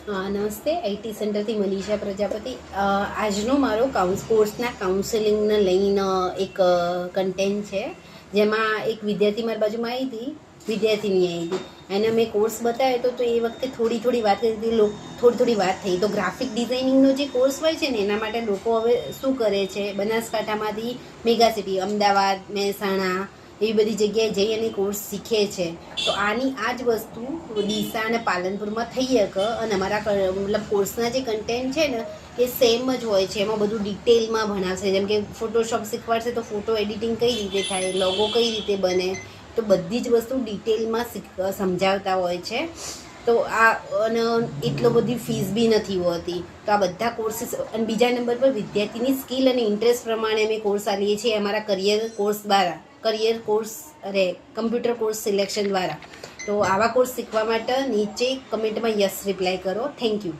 નમસ્તે, આઈટી સેન્ટરથી મનીષા પ્રજાપતિ. આજનો મારો કોર્સના કાઉન્સેલિંગને લઈને એક કન્ટેન્ટ છે, જેમાં એક વિદ્યાર્થી મારી બાજુમાં આવી હતી, વિદ્યાર્થીની આવી હતી, એને મેં કોર્સ બતાવ્યો તો એ વખતે થોડી વાત કરી હતી, થોડી વાત થઈ. તો ગ્રાફિક ડિઝાઇનિંગનો જે કોર્સ હોય છે ને, એના માટે લોકો હવે શું કરે છે, બનાસકાંઠામાંથી મેગા સિટી અમદાવાદ, મહેસાણા એવી બધી જગ્યાએ જઈ અને કોર્સ શીખે છે. તો આની આ જ વસ્તુ ડીસા અને પાલનપુરમાં થઈ શકે, અને અમારા મતલબ કોર્સના જે કન્ટેન્ટ છે ને એ સેમ જ હોય છે. એમાં બધું ડિટેલમાં ભણાવશે, જેમ કે ફોટોશોપ શીખવાડશે તો ફોટો એડિટિંગ કઈ રીતે થાય, લોગો કઈ રીતે બને, તો બધી જ વસ્તુ ડિટેલમાં સમજાવતા હોય છે. તો આ અને એટલો બધી ફીસ બી નથી હોતી. તો આ બધા કોર્સીસ, અને બીજા નંબર પર વિદ્યાર્થીની સ્કિલ અને ઇન્ટરેસ્ટ પ્રમાણે અમે કોર્સ આપીએ છીએ અમારા career course computer course selection દ્વારા. તો આવા કોર્સ શીખવા માટે નીચે કમેન્ટમાં યસ રિપ્લાય કરો. Thank you.